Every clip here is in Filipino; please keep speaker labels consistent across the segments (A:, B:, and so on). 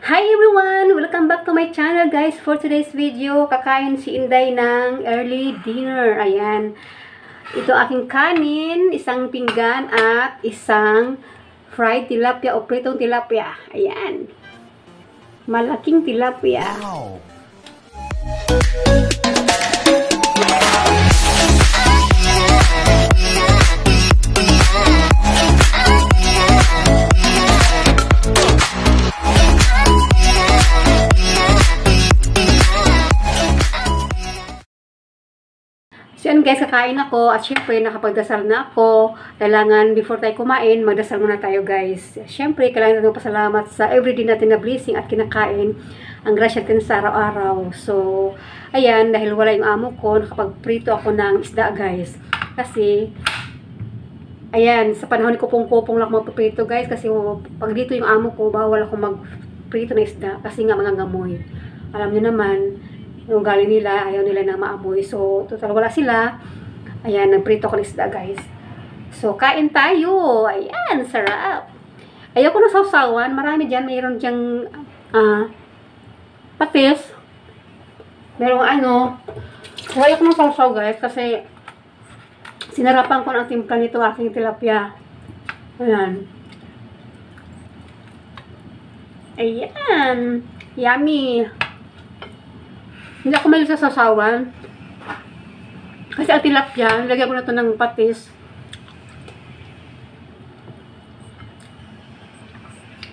A: Hi everyone! Welcome back to my channel guys. For today's video, kakain si Inday ng early dinner. Ayan. Ito aking kanin, isang pinggan at isang fried tilapia o pritong tilapia. Ayan. Malaking tilapia. Wow! So yan guys, kakain ako at syempre nakapagdasal na ako. Kailangan before tayo kumain, magdasal muna tayo guys. Syempre, kailangan natin pasalamat sa everyday natin na blessing at kinakain. Ang grasya natin sa araw-araw. So, ayan, dahil wala yung amo ko, nakapagprito ako ng isda guys. Kasi, ayan, sa panahon ko kupong lang magpaprito guys. Kasi pag dito yung amo ko, bawal ako magprito ng isda. Kasi nga mga gamoy. Alam nyo naman, yung galing nila, ayaw nila na maamoy. So, total wala sila. Ayan, nagprito ko ng isda, guys. So, kain tayo. Ayan, sarap. Ayaw ko ng sausawan. Marami dyan. Mayroon dyang patis. Merong ayaw ko ng sausaw, guys. Kasi, sinarapan ko ng timpla nito aking tilapia. Ayan. Ayan. Yummy. Hindi ako mahilig sa sasawan. Kasi ang tilapia, lagyan ko na ito ng patis.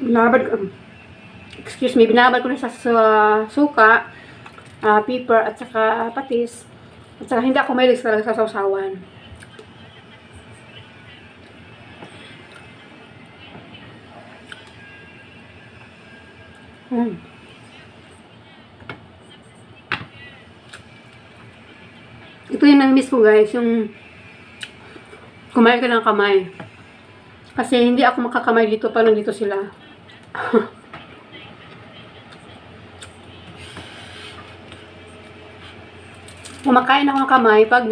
A: Binabad ko na sa suka, pepper, at saka patis. At saka hindi ako mahilig talaga sa sasawan. Ito yung nang-miss ko guys, yung kumain ka ng kamay. Kasi hindi ako makakamay dito, parang dito sila. Kumakain ako ng kamay pag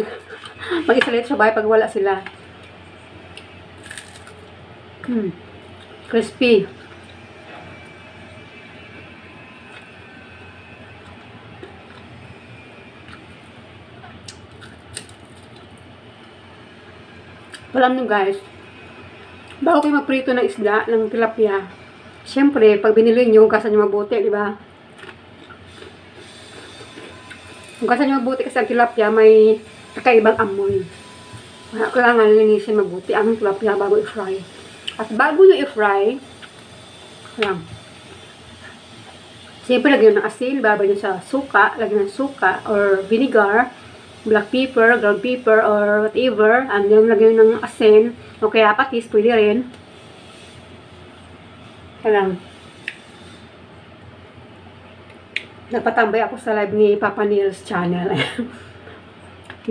A: mag-isa dito sa bahay pag wala sila. Crispy. Alam nyo guys, bago kayo magprito ng isda, ng tilapia, syempre, pag binili nyo, hugasan nyo mabuti, di ba? Hugasan nyo mabuti kasi ang tilapia may kakaibang amoy. Kailangan linisin mabuti ang tilapia bago i-fry. At bago nyo i-fry, syempre, lagyan nyo ng asin, babay nyo sa suka, lagyan ng suka or vinegar, black pepper, ground pepper, or whatever. And yung lagyan ng asin, o kaya patis, pwede rin. Kailang. Nagpatambay ako sa live ni Papa Neil's channel.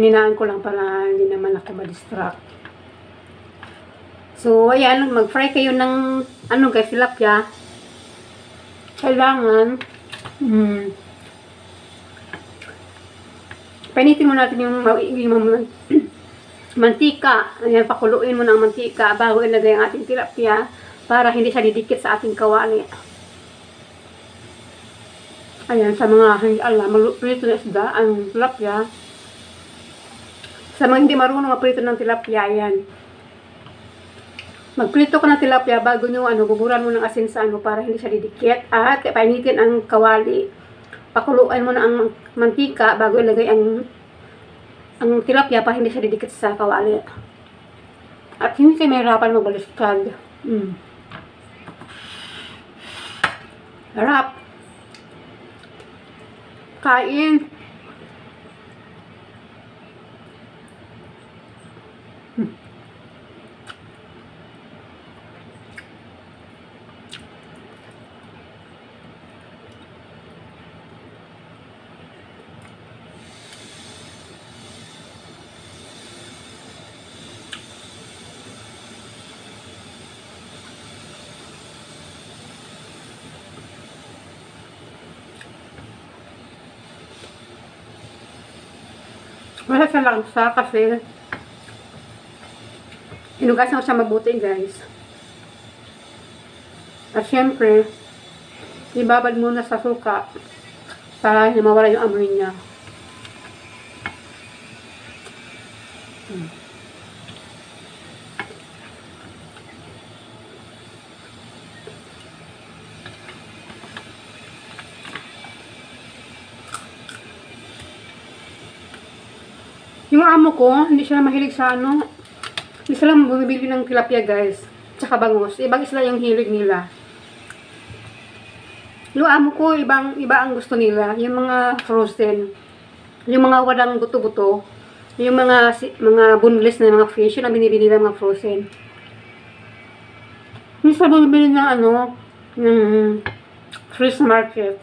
A: Ninaan ko lang para hindi naman ako ma-distract. So, ayan, mag-fry kayo ng, guys, tilapia. Kailangan, painitin mo natin yung mantika. Ayan, pakuluin mo ng mantika bago ilagay ang ating tilapia para hindi siya didikit sa ating kawali. Ayan, sa mga hindi alam, magprito na isda ang tilapia. Sa mga hindi marunong magprito ng tilapia, ayan. Magprito ka ng tilapia bago nyo, buburan mo ng asin sa para hindi siya didikit. At painitin ang kawali. Pakuluan mo na ang mantika bago ilagay ang tilapia para hindi siya didikit sa kawali. At hindi kayo mahirapan magbaliktad. Harap. Kain. Wala sa langsa kasi inugasan ko siya mabuti guys. At syempre, ibabad muna sa suka para mawala yung amoy niya. Yung amo ko, hindi sila mahilig sa ano, hindi sila bumibili ng tilapia guys, tsaka bangus. Ibang isla yung hilig nila. Yung amo ko, iba ang gusto nila. Yung mga frozen, yung mga walang buto-buto, yung mga boneless na mga fish, yun ang binibili nila mga frozen. Hindi sila bumibili ng ano, ng fresh market.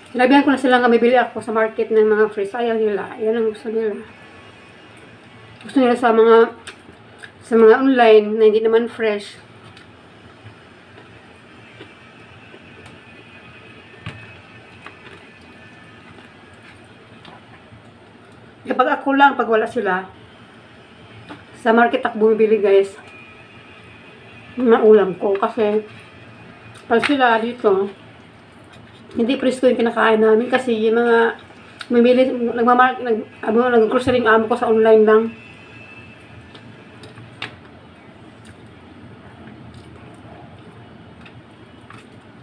A: Sinabihan ko na sila nga bibili ako sa market ng mga fresh. Ayaw nila. Yan ang gusto nila. Gusto nila sa mga online na hindi naman fresh. Kapag ako lang, pag wala sila, sa market ako bumibili guys. Mga ulam ko. Kasi pag sila dito, hindi presko yung kinakain namin kasi yung mga bumibili, nag-grocery yung amo ko sa online lang.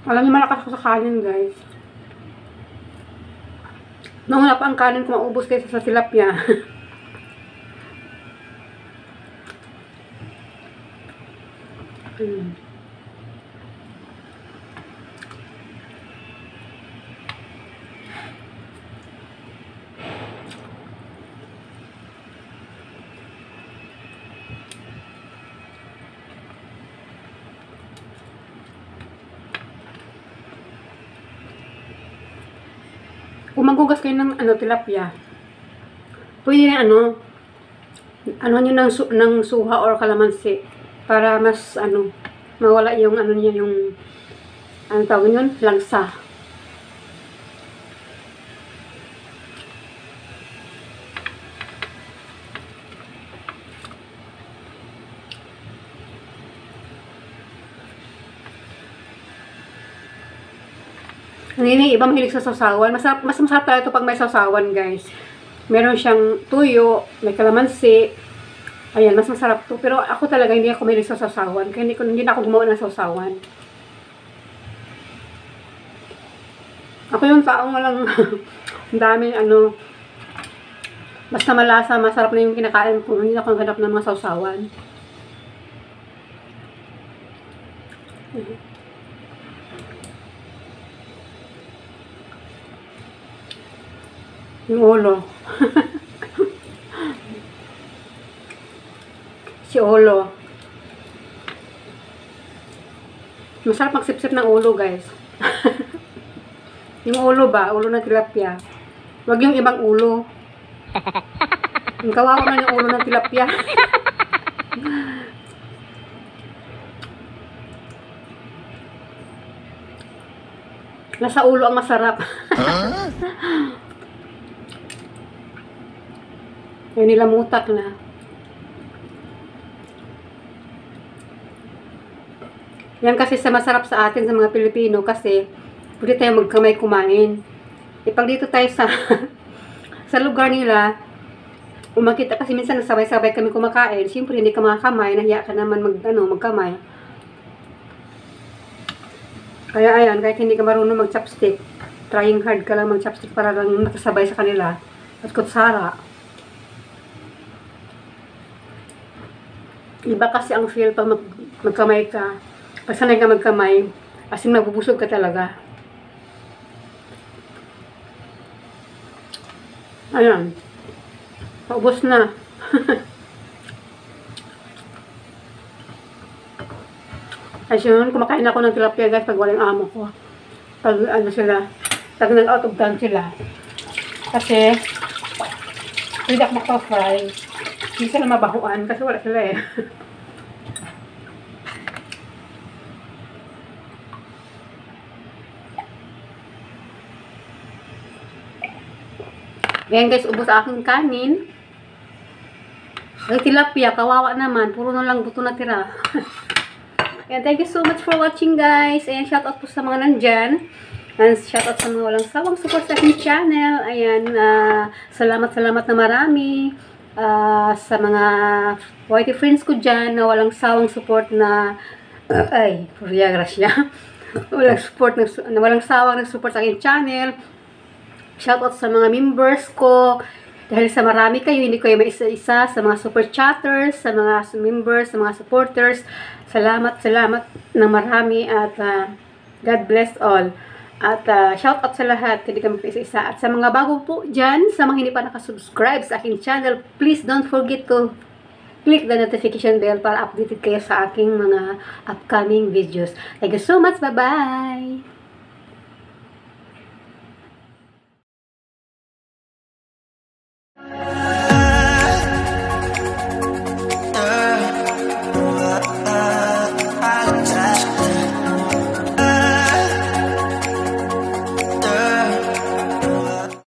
A: Alam niyo, malakas ako sa kanin guys. Nauna pa ang kanin ko maubos kaysa sa tilapia. Kung maghugas kayo ng tilapia, pwede rin nyo ng suha or kalamansi para mas mawala yung niya, yung tawag yun, langsa. Hindi, iba mahilig sa sausawan. Mas masarap talaga ito pag may sausawan, guys. Meron siyang tuyo, may kalamansi. Ayan, mas masarap to. Pero ako talaga, hindi ako mahilig sa sausawan. Kaya hindi na ako gumawa ng sausawan. Ako yung taong walang daming basta malasa, masarap na yung kinakain ko. Hindi ako naghanap ng mga sausawan. Yung ulo. Si ulo. Masarap magsipsip ng ulo, guys. Yung ulo ba? Ulo ng tilapia. Wag yung ibang ulo. Yung kawawa man yung ulo ng tilapia. Nasa ulo ang masarap. Yung nilamutak na. Yan kasi sa masarap sa atin sa mga Pilipino kasi pwede tayo magkamay kumain. Pag dito tayo sa sa lugar nila, umakita kasi minsan nasabay-sabay kami kumakain. Siyempre hindi ka makakamay, nahiya ka naman magkamay. Kaya ayan, kahit hindi ka marunong mag-chopstick, trying hard ka lang mag-chopstick para lang nakasabay sa kanila at kutsara. Iba kasi ang feel pag magkamay ka. Pag sanay ka magkamay, as in mabubusog ka talaga. Ayan. Paubos na. Kasi yun, kumakain ako ng tilapia guys pag walang amo ko. Pag pag nag-out of gun sila. Kasi, hindi ako makapag-fry. Hindi sila mabahuan kasi wala sila eh. Ayan guys, ubos aking kanin. Ay tilapia, kawawa naman. Puro na lang buto na tira. And thank you so much for watching, guys. And shoutout po sa mga nandyan. And shoutout sa mga walang sawang support sa aking channel. Ayan, salamat na marami. Sa mga whitey friends ko dyan na walang sawang support na ay, Purya Gracia. Walang sawang nag-support sa aking channel. Shoutout sa mga members ko. Dahil sa marami kayo, hindi ko yung isa-isa, sa mga super chatters, sa mga members, sa mga supporters. Salamat ng marami at God bless all. At shout out sa lahat, hindi kami isa-isa. At sa mga bago po dyan, sa mga hindi pa nakasubscribe sa aking channel, please don't forget to click the notification bell para updated kayo sa aking mga upcoming videos. Thank you so much. Bye-bye!